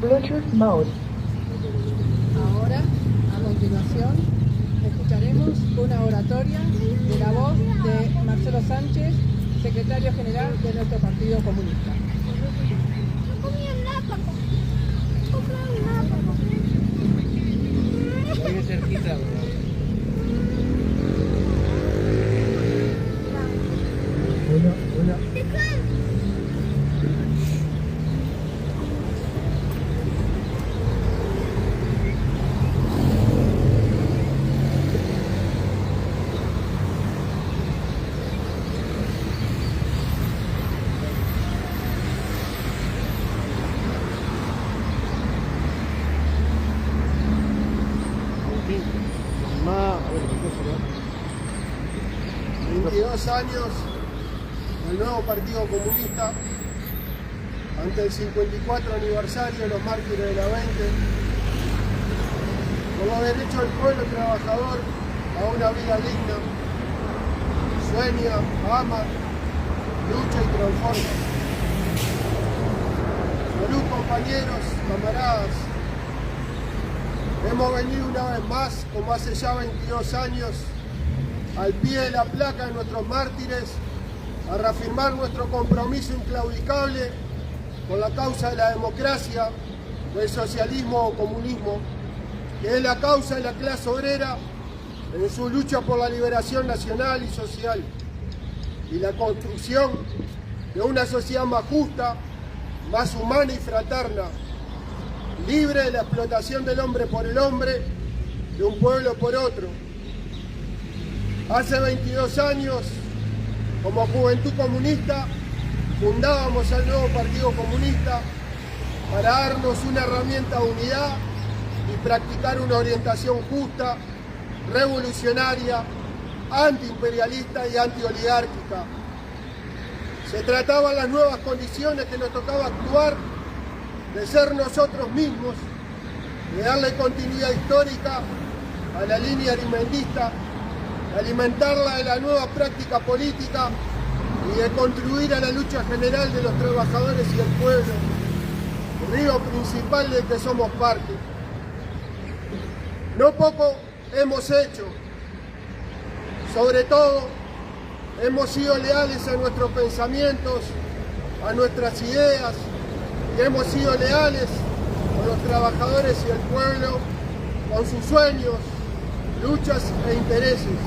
Bluetooth mode. Ahora, a continuación, escucharemos una oratoria de la voz de Marcelo Sánchez, secretario general de nuestro Partido Comunista. Muy cerquita. Hola. A 22 años del nuevo Partido Comunista, ante el 54 aniversario de los mártires de la 20, por los derechos del pueblo trabajador a una vida digna, sueña, ama, lucha y transforma. Salud, compañeros, camaradas. Hemos venido una vez más, como hace ya 22 años, al pie de la placa de nuestros mártires, a reafirmar nuestro compromiso inclaudicable con la causa de la democracia, del socialismo o comunismo, que es la causa de la clase obrera en su lucha por la liberación nacional y social, y la construcción de una sociedad más justa, más humana y fraterna, libre de la explotación del hombre por el hombre, de un pueblo por otro. Hace 22 años, como Juventud Comunista, fundábamos el nuevo Partido Comunista para darnos una herramienta de unidad y practicar una orientación justa, revolucionaria, antiimperialista y antioligárquica. Se trataban las nuevas condiciones que nos tocaba actuar, de ser nosotros mismos, de darle continuidad histórica a la línea arimendista, de alimentarla de la nueva práctica política y de contribuir a la lucha general de los trabajadores y el pueblo, río principal del que somos parte. No poco hemos hecho, sobre todo hemos sido leales a nuestros pensamientos, a nuestras ideas, y hemos sido leales con los trabajadores y el pueblo, con sus sueños, luchas e intereses.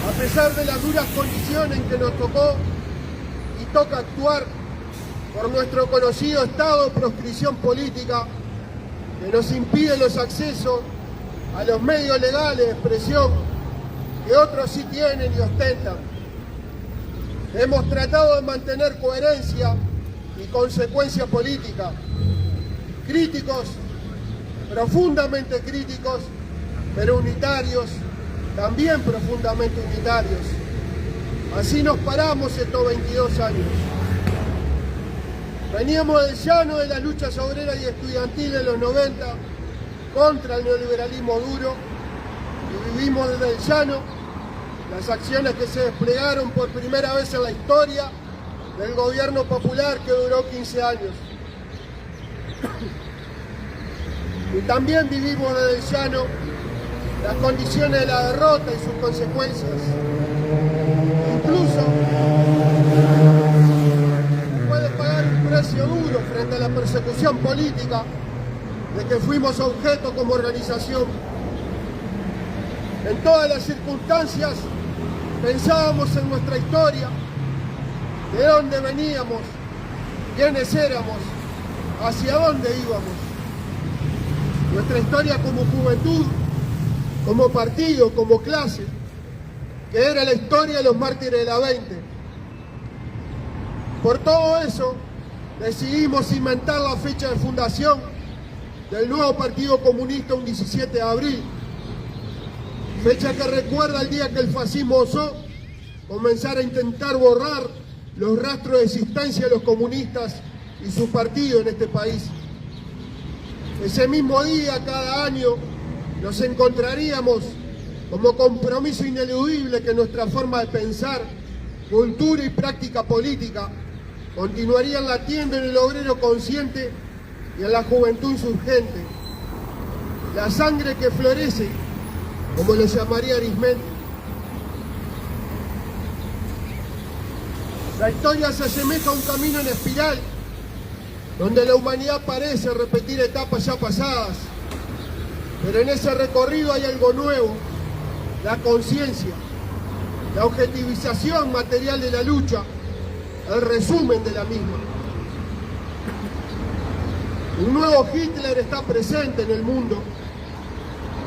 A pesar de las duras condiciones en que nos tocó y toca actuar por nuestro conocido estado de proscripción política, que nos impide los accesos a los medios legales de expresión que otros sí tienen y ostentan. Hemos tratado de mantener coherencia y consecuencia política, críticos, profundamente críticos, pero unitarios, también profundamente unitarios. Así nos paramos estos 22 años. Veníamos del llano de las luchas obreras y estudiantiles de los 90 contra el neoliberalismo duro y vivimos desde el llano las acciones que se desplegaron por primera vez en la historia del gobierno popular que duró 15 años. Y también vivimos desde el llano las condiciones de la derrota y sus consecuencias. Incluso después de pagar un precio duro frente a la persecución política de que fuimos objeto como organización. En todas las circunstancias pensábamos en nuestra historia, de dónde veníamos, quiénes éramos, hacia dónde íbamos. Nuestra historia como juventud, como partido, como clase, que era la historia de los mártires de la 20. Por todo eso, decidimos cimentar la fecha de fundación del nuevo Partido Comunista un 17 de abril, fecha que recuerda el día que el fascismo osó comenzar a intentar borrar los rastros de existencia de los comunistas y su partido en este país. Ese mismo día, cada año, nos encontraríamos como compromiso ineludible que nuestra forma de pensar, cultura y práctica política continuarían latiendo en el obrero consciente y en la juventud insurgente. La sangre que florece, como lo llamaría Arismendi. La historia se asemeja a un camino en espiral, donde la humanidad parece repetir etapas ya pasadas, pero en ese recorrido hay algo nuevo: la conciencia, la objetivización material de la lucha, el resumen de la misma. Un nuevo Hitler está presente en el mundo,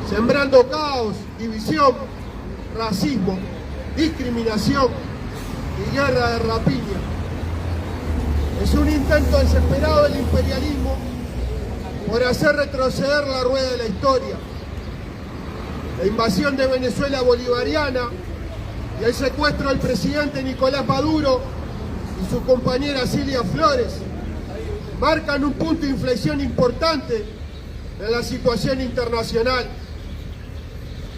sembrando caos, división, racismo, discriminación y guerra de rapiña. Es un intento desesperado del imperialismo por hacer retroceder la rueda de la historia. La invasión de Venezuela bolivariana y el secuestro del presidente Nicolás Maduro y su compañera Cilia Flores marcan un punto de inflexión importante en la situación internacional.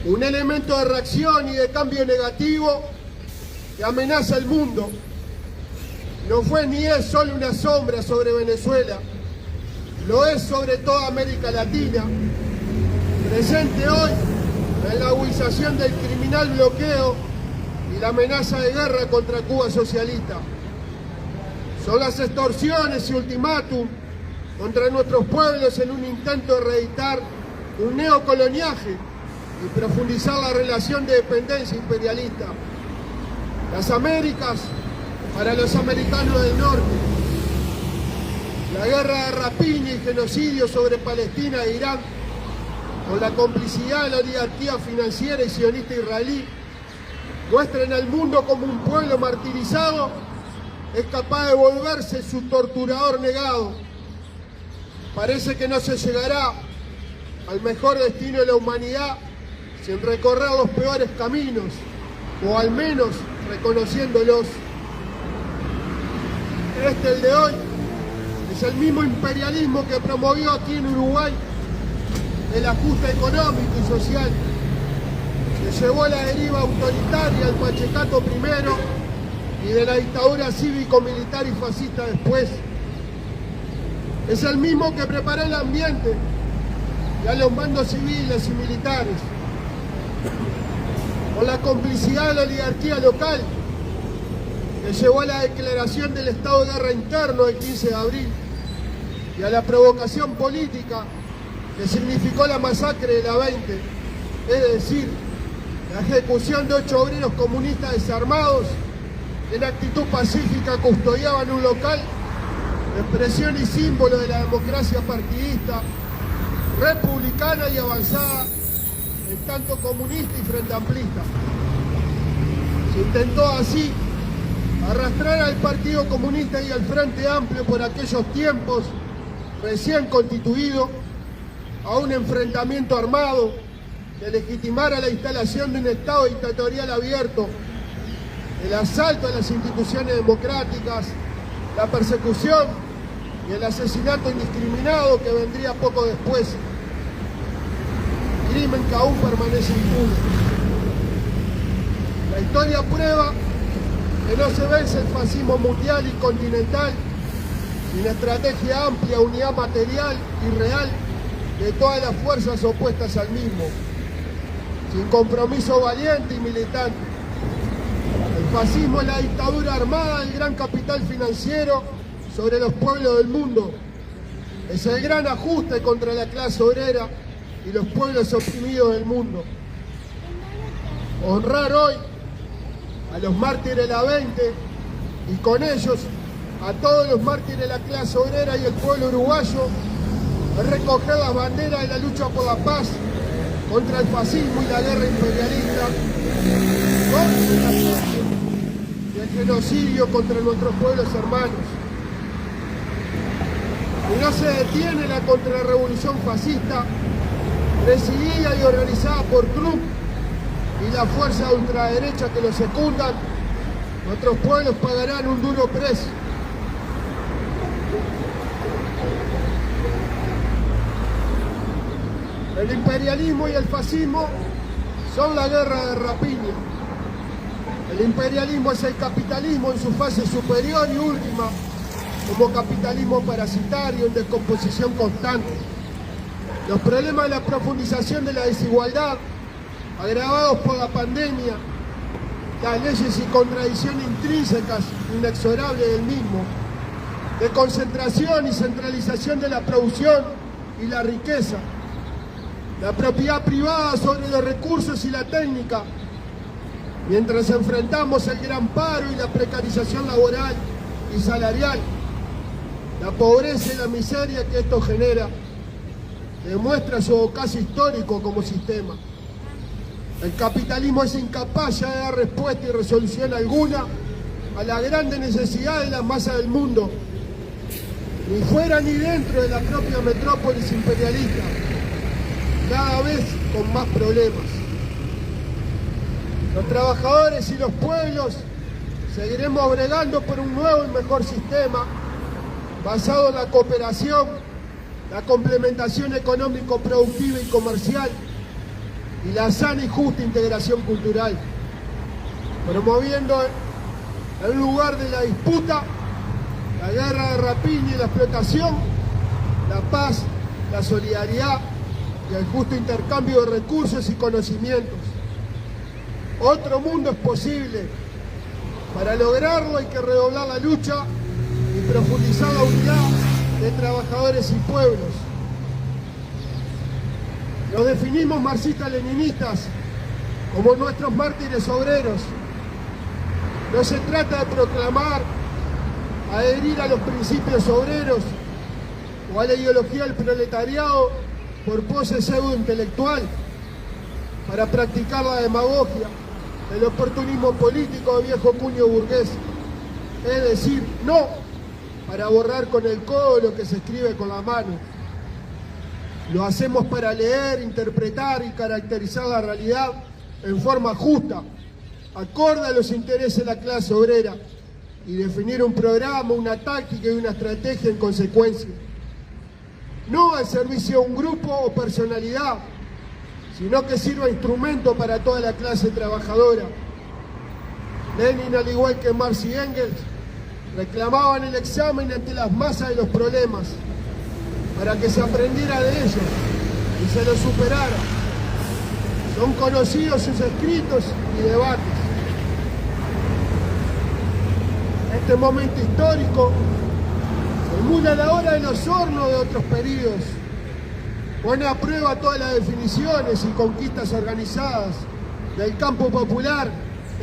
Un elemento de reacción y de cambio negativo que amenaza al mundo. No fue ni es solo una sombra sobre Venezuela, lo es sobre toda América Latina, presente hoy en la agudización del criminal bloqueo y la amenaza de guerra contra Cuba socialista. Son las extorsiones y ultimátum contra nuestros pueblos en un intento de reeditar un neocoloniaje y profundizar la relación de dependencia imperialista. Las Américas para los americanos del norte. La guerra de rapiña y genocidio sobre Palestina e Irán, con la complicidad de la oligarquía financiera y sionista israelí, muestran al mundo como un pueblo martirizado es capaz de volverse su torturador negado. Parece que no se llegará al mejor destino de la humanidad sin recorrer los peores caminos, o al menos reconociéndolos. El de hoy, es el mismo imperialismo que promovió aquí en Uruguay el ajuste económico y social, que llevó a la deriva autoritaria del Pachecato primero y de la dictadura cívico-militar y fascista después. Es el mismo que preparó el ambiente y a los mandos civiles y militares, con la complicidad de la oligarquía local, que llevó a la declaración del estado de guerra interno del 15 de abril y a la provocación política que significó la masacre de la 20, es decir, la ejecución de 8 obreros comunistas desarmados que en actitud pacífica custodiaban un local, expresión y símbolo de la democracia partidista, republicana y avanzada, en tanto comunista y frente amplista. Se intentó así arrastrar al Partido Comunista y al Frente Amplio por aquellos tiempos recién constituido a un enfrentamiento armado que legitimara la instalación de un Estado dictatorial abierto, el asalto a las instituciones democráticas, la persecución y el asesinato indiscriminado que vendría poco después, crimen que aún permanece impune. La historia prueba que no se vence el fascismo mundial y continental sin estrategia amplia, unidad material y real de todas las fuerzas opuestas al mismo, sin compromiso valiente y militante. El fascismo es la dictadura armada del gran capital financiero sobre los pueblos del mundo. Es el gran ajuste contra la clase obrera y los pueblos oprimidos del mundo. Honrar hoy a los mártires de la 20 y con ellos a todos los mártires de la clase obrera y el pueblo uruguayo es recoger las banderas de la lucha por la paz contra el fascismo y la guerra imperialista, contra el asedio y el genocidio contra nuestros pueblos hermanos. Y no se detiene la contrarrevolución fascista presidida y organizada por Trump y la fuerza de ultraderecha que lo secundan. Nuestros pueblos pagarán un duro precio. El imperialismo y el fascismo son la guerra de rapiña. El imperialismo es el capitalismo en su fase superior y última, como capitalismo parasitario en descomposición constante. Los problemas de la profundización de la desigualdad, agravados por la pandemia, las leyes y contradicciones intrínsecas inexorables del mismo, de concentración y centralización de la producción y la riqueza, la propiedad privada sobre los recursos y la técnica, mientras enfrentamos el gran paro y la precarización laboral y salarial, la pobreza y la miseria que esto genera, demuestra su ocaso histórico como sistema. El capitalismo es incapaz ya de dar respuesta y resolución alguna a la grande necesidad de las masas del mundo, ni fuera ni dentro de la propia metrópolis imperialista, cada vez con más problemas. Los trabajadores y los pueblos seguiremos bregando por un nuevo y mejor sistema basado en la cooperación, la complementación económico-productiva y comercial y la sana y justa integración cultural, promoviendo en lugar de la disputa, la guerra de rapiña y la explotación, la paz, la solidaridad y el justo intercambio de recursos y conocimientos. Otro mundo es posible. Para lograrlo hay que redoblar la lucha y profundizar la unidad de trabajadores y pueblos. Nos definimos marxistas-leninistas como nuestros mártires obreros. No se trata de proclamar, adherir a los principios obreros o a la ideología del proletariado por pose pseudo-intelectual para practicar la demagogia, el oportunismo político de viejo cuño burgués. Es decir, no para borrar con el codo lo que se escribe con la mano. Lo hacemos para leer, interpretar y caracterizar la realidad en forma justa, acorde a los intereses de la clase obrera, y definir un programa, una táctica y una estrategia en consecuencia. No al servicio de un grupo o personalidad, sino que sirva instrumento para toda la clase trabajadora. Lenin, al igual que Marx y Engels, reclamaban el examen ante las masas de los problemas, para que se aprendiera de ellos y se los superara. Son conocidos sus escritos y debates. Este momento histórico emula la hora de los hornos de otros periodos. Pone a prueba todas las definiciones y conquistas organizadas del campo popular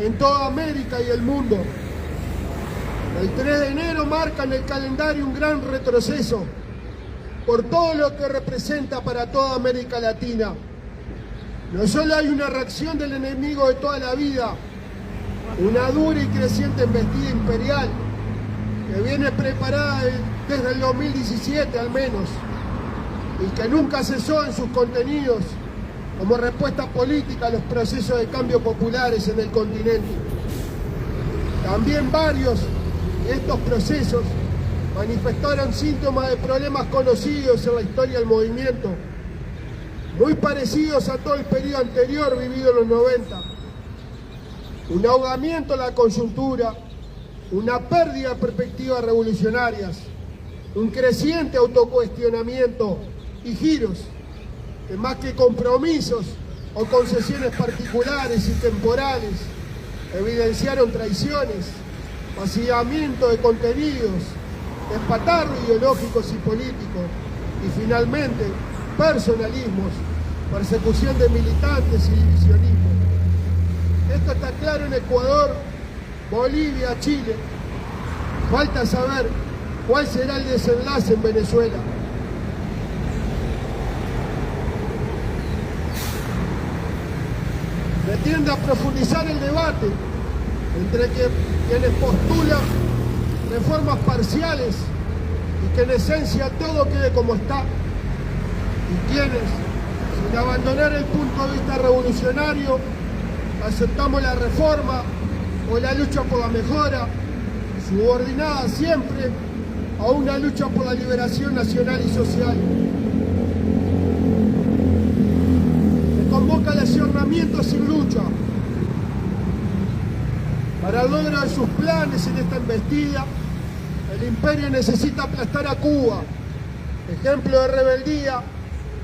en toda América y el mundo. El 3 de enero marca en el calendario un gran retroceso por todo lo que representa para toda América Latina. No solo hay una reacción del enemigo de toda la vida, una dura y creciente embestida imperial que viene preparada desde el 2017 al menos, y que nunca cesó en sus contenidos como respuesta política a los procesos de cambio populares en el continente. También varios de estos procesos manifestaron síntomas de problemas conocidos en la historia del movimiento, muy parecidos a todo el periodo anterior vivido en los 90. Un ahogamiento en la coyuntura, una pérdida de perspectivas revolucionarias, un creciente autocuestionamiento y giros que más que compromisos o concesiones particulares y temporales evidenciaron traiciones, vaciamiento de contenidos, despatarros ideológicos y políticos y finalmente personalismos, persecución de militantes y divisionismo. Esto está claro en Ecuador, Bolivia, Chile. Falta saber cuál será el desenlace en Venezuela. Se tiende a profundizar el debate entre quienes postulan reformas parciales y que en esencia todo quede como está, y quienes, sin abandonar el punto de vista revolucionario, aceptamos la reforma o la lucha por la mejora, subordinada siempre a una lucha por la liberación nacional y social. Se convoca el ayornamiento sin lucha para el logro de sus planes en esta embestida. El El imperio necesita aplastar a Cuba, ejemplo de rebeldía,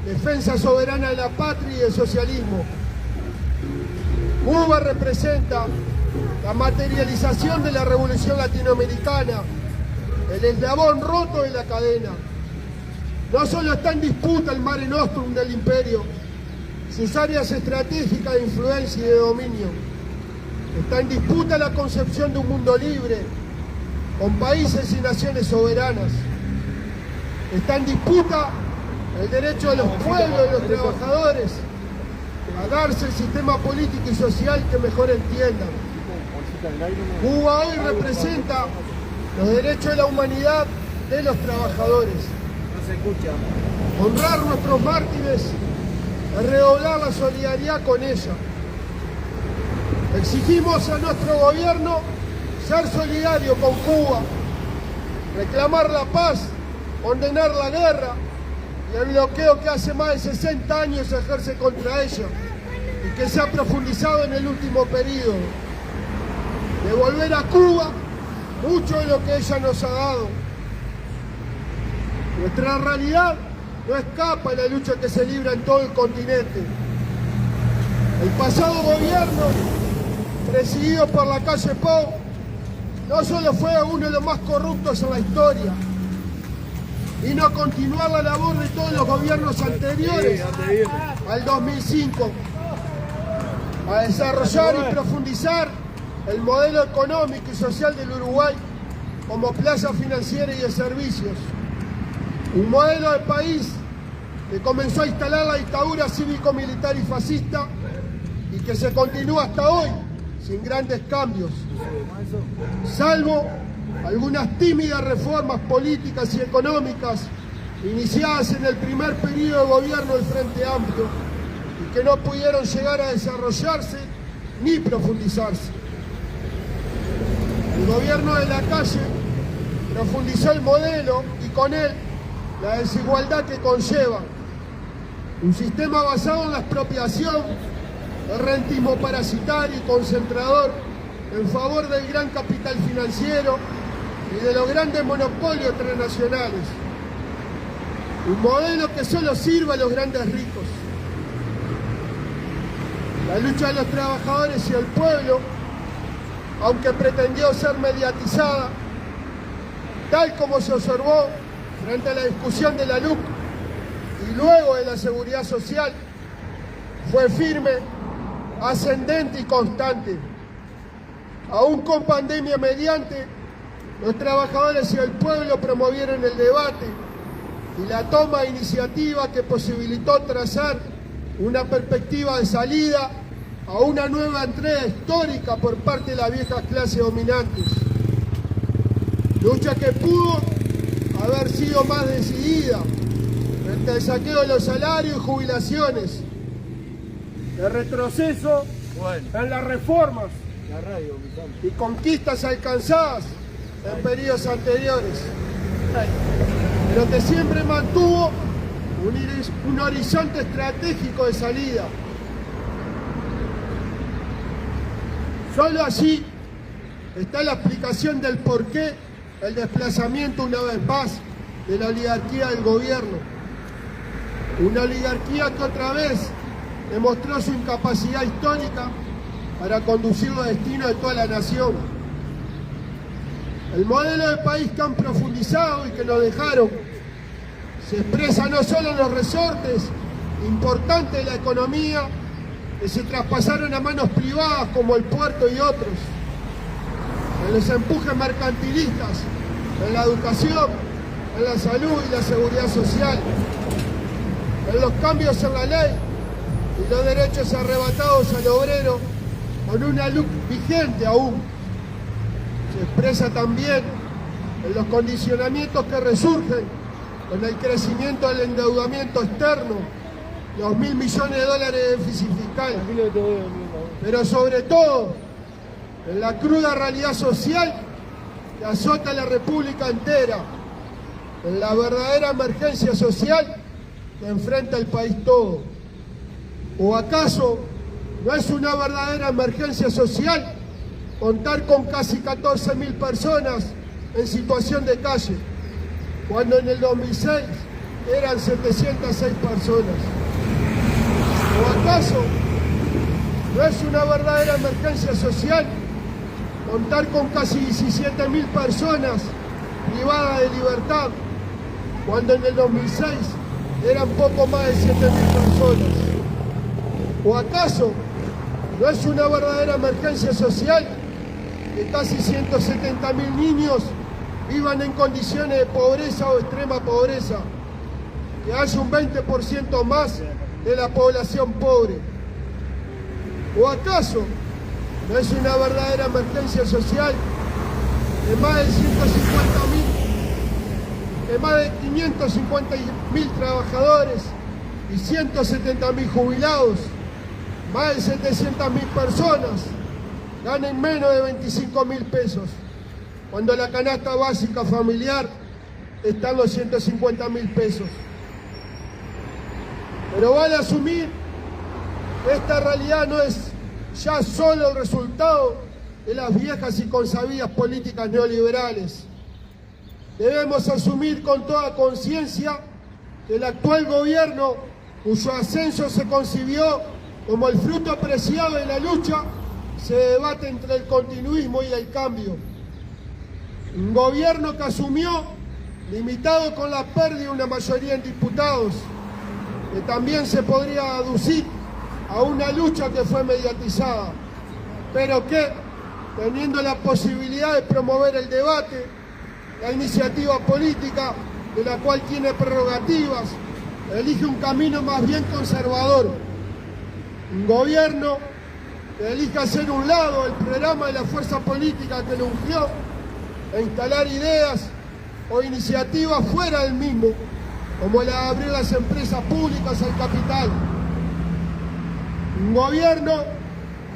defensa soberana de la patria y del socialismo. Cuba representa la materialización de la revolución latinoamericana, el eslabón roto de la cadena. No solo está en disputa el Mare Nostrum del imperio, sus áreas estratégicas de influencia y de dominio. Está en disputa la concepción de un mundo libre, con países y naciones soberanas. Está en disputa el derecho de los pueblos y los trabajadores a darse el sistema político y social que mejor entiendan. Cuba hoy representa los derechos de la humanidad de los trabajadores. Honrar nuestros mártires es redoblar la solidaridad con ella. Exigimos a nuestro gobierno ser solidario con Cuba, reclamar la paz, condenar la guerra y el bloqueo que hace más de 60 años se ejerce contra ella y que se ha profundizado en el último periodo. Devolver a Cuba mucho de lo que ella nos ha dado. Nuestra realidad no escapa de la lucha que se libra en todo el continente. El pasado gobierno, presidido por Lacalle Pou, no solo fue uno de los más corruptos en la historia, vino a continuar la labor de todos los gobiernos anteriores al 2005, a desarrollar y profundizar el modelo económico y social del Uruguay como plaza financiera y de servicios. Un modelo de país que comenzó a instalar la dictadura cívico-militar y fascista y que se continúa hasta hoy sin grandes cambios, salvo algunas tímidas reformas políticas y económicas iniciadas en el primer periodo de gobierno del Frente Amplio y que no pudieron llegar a desarrollarse ni profundizarse. El gobierno de Lacalle profundizó el modelo y con él la desigualdad que conlleva un sistema basado en la expropiación, el rentismo parasitario y concentrador en favor del gran capital financiero y de los grandes monopolios transnacionales. Un modelo que solo sirve a los grandes ricos. La lucha de los trabajadores y el pueblo, aunque pretendió ser mediatizada, tal como se observó frente a la discusión de la LUC y luego de la seguridad social, fue firme, ascendente y constante. Aún con pandemia mediante, los trabajadores y el pueblo promovieron el debate y la toma de iniciativa que posibilitó trazar una perspectiva de salida a una nueva entrega histórica por parte de las viejas clases dominantes. Lucha que pudo haber sido más decidida frente al saqueo de los salarios y jubilaciones, de retroceso en las reformas y conquistas alcanzadas en periodos anteriores, pero que siempre mantuvo un horizonte estratégico de salida. Solo allí está la explicación del porqué el desplazamiento una vez más de la oligarquía del gobierno. Una oligarquía que otra vez demostró su incapacidad histórica para conducir los destinos de toda la nación. El modelo de país que han profundizado y que nos dejaron se expresa no solo en los resortes importantes de la economía que se traspasaron a manos privadas como el puerto y otros, en los empujes mercantilistas, en la educación, en la salud y la seguridad social, en los cambios en la ley y los derechos arrebatados al obrero con una LUC vigente aún. Se expresa también en los condicionamientos que resurgen con el crecimiento del endeudamiento externo, los $1.000 millones de déficit fiscal, pero sobre todo en la cruda realidad social que azota a la República entera, en la verdadera emergencia social que enfrenta el país todo. ¿O acaso no es una verdadera emergencia social contar con casi 14.000 personas en situación de calle, cuando en el 2006 eran 706 personas. ¿O acaso no es una verdadera emergencia social contar con casi 17.000 personas privadas de libertad, cuando en el 2006 eran poco más de 7.000 personas? ¿O acaso no es una verdadera emergencia social que casi 170.000 niños vivan en condiciones de pobreza o extrema pobreza, que haya un 20% más de la población pobre? ¿O acaso no es una verdadera emergencia social que más de 550.000 trabajadores y 170.000 jubilados, más de 700.000 personas, ganen menos de 25.000 pesos, cuando la canasta básica familiar está en los 150.000 pesos? Pero vale asumir que esta realidad no es ya solo el resultado de las viejas y consabidas políticas neoliberales. Debemos asumir con toda conciencia que el actual gobierno, cuyo ascenso se concibió como el fruto apreciado de la lucha, se debate entre el continuismo y el cambio. Un gobierno que asumió limitado con la pérdida de una mayoría en diputados, que también se podría aducir a una lucha que fue mediatizada, pero que, teniendo la posibilidad de promover el debate, la iniciativa política, de la cual tiene prerrogativas, elige un camino más bien conservador. Un gobierno que elige hacer un lado el programa de la fuerza política que lo ungió e instalar ideas o iniciativas fuera del mismo, como la de abrir las empresas públicas al capital. Un gobierno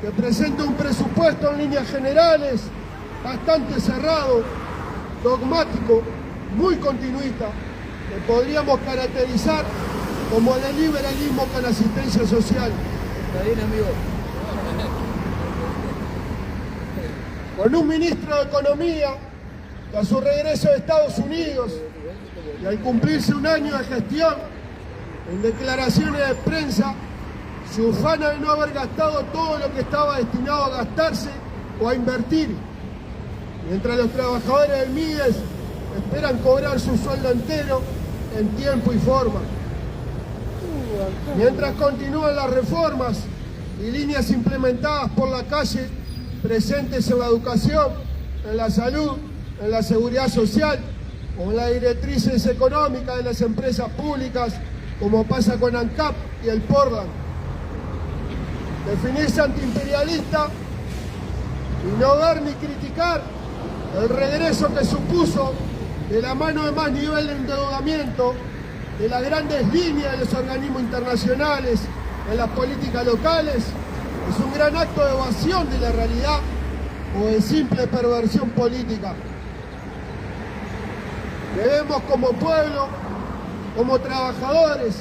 que presenta un presupuesto en líneas generales bastante cerrado, dogmático, muy continuista, que podríamos caracterizar como el liberalismo con asistencia social. Con un ministro de Economía que a su regreso de Estados Unidos y al cumplirse un año de gestión, en declaraciones de prensa, se ufana de no haber gastado todo lo que estaba destinado a gastarse o a invertir, mientras los trabajadores del MIDES esperan cobrar su sueldo entero en tiempo y forma. Mientras continúan las reformas y líneas implementadas por la calle, presentes en la educación, en la salud, en la seguridad social o en las directrices económicas de las empresas públicas, como pasa con ANCAP y el Portland. Definirse antiimperialista y no ver ni criticar el regreso que supuso, de la mano de más nivel de endeudamiento, de las grandes líneas de los organismos internacionales, en las políticas locales, es un gran acto de evasión de la realidad o de simple perversión política. Debemos como pueblo, como trabajadores,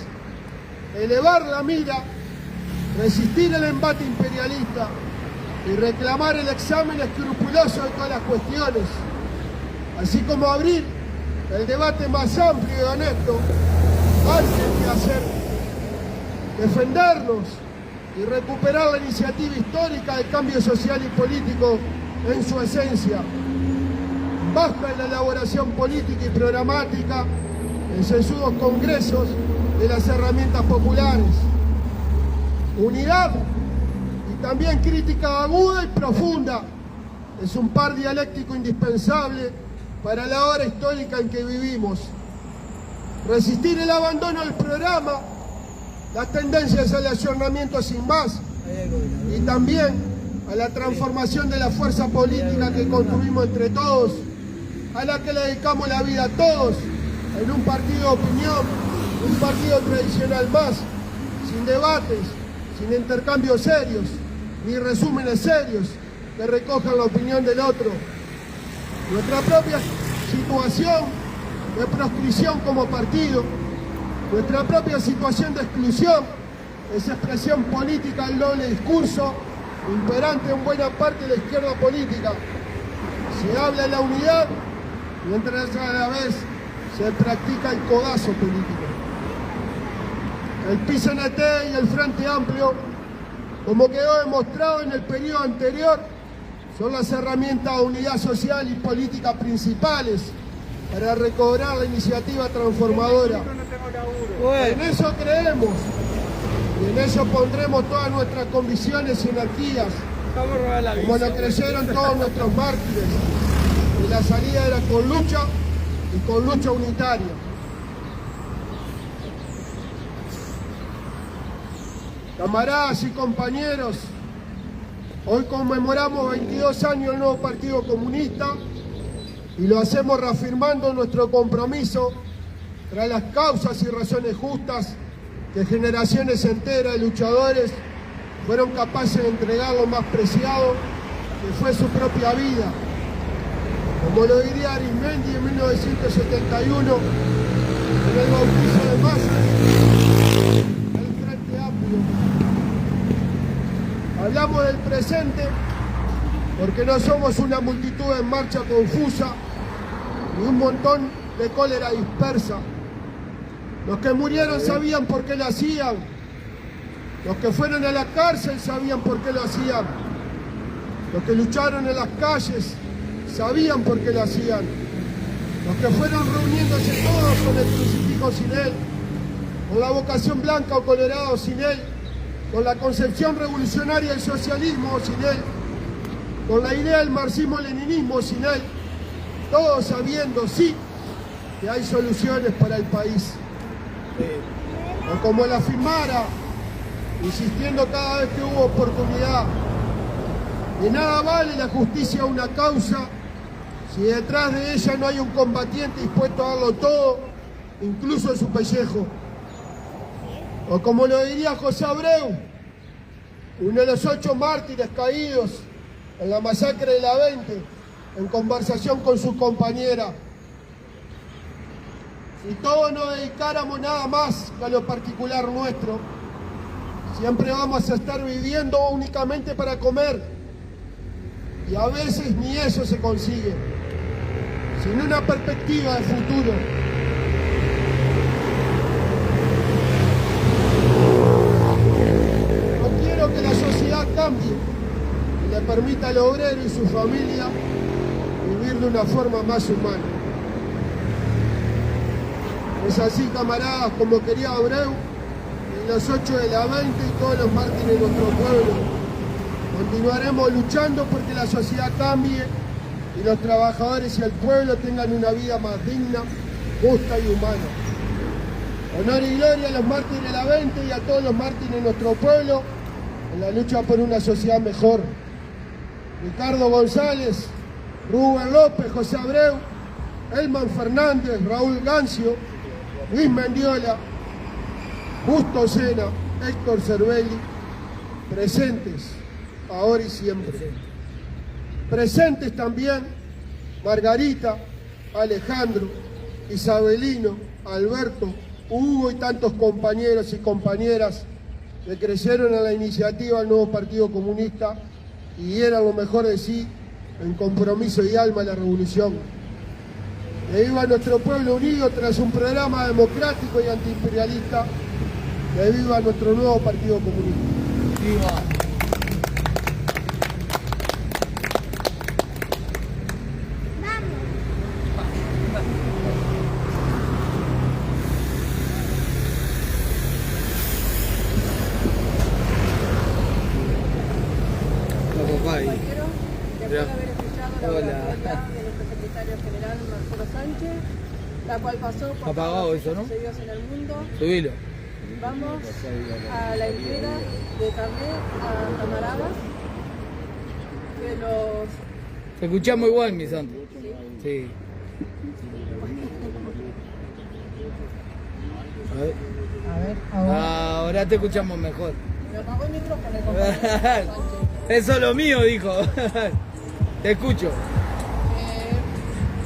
elevar la mira, resistir el embate imperialista y reclamar el examen escrupuloso de todas las cuestiones, así como abrir el debate más amplio y honesto antes de hacer, defendernos y recuperar la iniciativa histórica de cambio social y político en su esencia. Basta de la elaboración política y programática en sesudos congresos de las herramientas populares. Unidad y también crítica aguda y profunda es un par dialéctico indispensable para la hora histórica en que vivimos. Resistir el abandono del programa, las tendencias al ayornamiento sin más y también a la transformación de la fuerza política que construimos entre todos, a la que le dedicamos la vida a todos, en un partido de opinión, un partido tradicional más, sin debates, sin intercambios serios, ni resúmenes serios que recojan la opinión del otro. Nuestra propia situación de proscripción como partido, nuestra propia situación de exclusión, es expresión política del doble discurso imperante en buena parte de la izquierda política. Se habla de la unidad mientras a la vez se practica el codazo político. El PCNT y el Frente Amplio, como quedó demostrado en el periodo anterior, son las herramientas de unidad social y política principales para recobrar la iniciativa transformadora. En eso creemos y en eso pondremos todas nuestras convicciones y energías, como lo creyeron todos nuestros mártires. Y la salida era con lucha y con lucha unitaria. Camaradas y compañeros, hoy conmemoramos 22 años del nuevo Partido Comunista y lo hacemos reafirmando nuestro compromiso tras las causas y razones justas que generaciones enteras de luchadores fueron capaces de entregar lo más preciado, que fue su propia vida. Como lo diría Arismendi en 1971, en el bautizo de masas del Frente Amplio. Hablamos del presente porque no somos una multitud en marcha confusa ni un montón de cólera dispersa. Los que murieron sabían por qué lo hacían. Los que fueron a la cárcel sabían por qué lo hacían. Los que lucharon en las calles sabían por qué lo hacían. Los que fueron reuniéndose todos con el crucifijo sin él, con la vocación blanca o colorado sin él, con la concepción revolucionaria del socialismo sin él, con la idea del marxismo-leninismo sin él, todos sabiendo, sí, que hay soluciones para el país. O como la afirmara, insistiendo cada vez que hubo oportunidad, de nada vale la justicia a una causa si detrás de ella no hay un combatiente dispuesto a darlo todo, incluso su pellejo. O como lo diría José Abreu, uno de los 8 mártires caídos en la masacre de la 20, en conversación con su compañera: si todos nos dedicáramos nada más que a lo particular nuestro, siempre vamos a estar viviendo únicamente para comer, y a veces ni eso se consigue, sin una perspectiva de futuro. No quiero que la sociedad cambie y le permita al obrero y su familia vivir de una forma más humana. Es así, camaradas, como quería Abreu, y los 8 de la 20 y todos los mártires de nuestro pueblo. Continuaremos luchando porque la sociedad cambie y los trabajadores y el pueblo tengan una vida más digna, justa y humana. Honor y gloria a los mártires de la 20 y a todos los mártires de nuestro pueblo en la lucha por una sociedad mejor. Ricardo González, Rubén López, José Abreu, Elman Fernández, Raúl Gancio, Luis Mendiola, Justo Sena, Héctor Cervelli, presentes ahora y siempre. Presentes también Margarita, Alejandro, Isabelino, Alberto, Hugo y tantos compañeros y compañeras que creyeron en la iniciativa del nuevo Partido Comunista y dieron lo mejor de sí en compromiso y alma a la revolución. Que viva nuestro pueblo unido tras un programa democrático y antiimperialista. Que viva nuestro nuevo Partido Comunista. ¡Viva! Compañero, después de haber escuchado la oratoria de nuestro secretario general Marcelo Sánchez, la cual pasó por apagado eso, ¿no? sucedidos en el mundo, Subilo. vamos a la entrega de carnet a camaradas que los... Te escuchamos igual, mi santo. Sí. A ver, ahora. Ahora te escuchamos mejor. Me apagó el micrófono el compañero Sánchez. Eso es lo mío, dijo. Te escucho.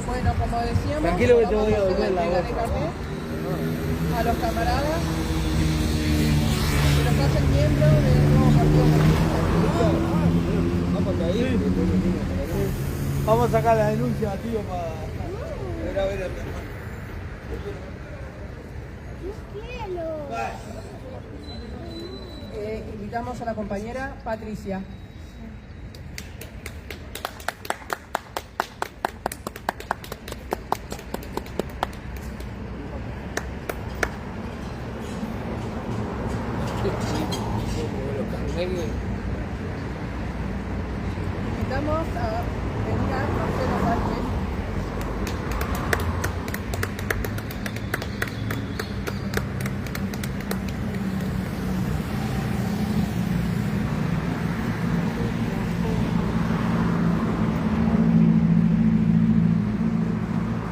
Bueno, como decíamos, Tranquilo que te voy a vamos volver la entrega de voz. carnet a los camaradas que nos hacen miembros del nuevo Partido Comunista. Vamos a sacar la denuncia, tío, para... Espera a ver a mi hermano. Invitamos a la compañera Patricia. Invitamos a venir a Marcelo Sánchez.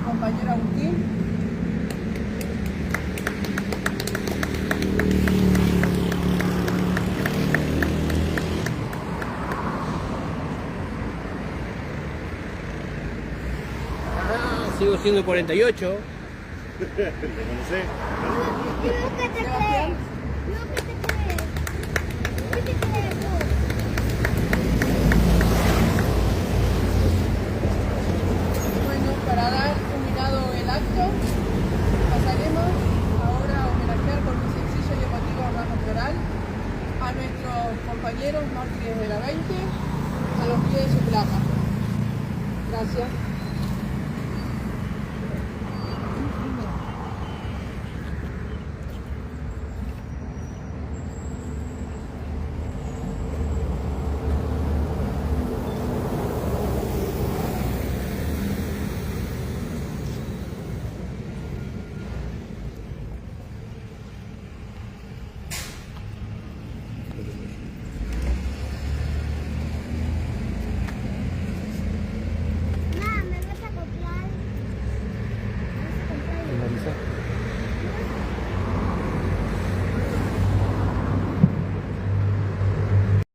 Compañero Agustín. Sigo siendo 48. Sebastián. Bueno, para dar culminado el acto, pasaremos ahora a homenajear con un sencillo y emotivo homenaje floral a nuestros compañeros mártires de la 20, a los pies de su plaza. Gracias.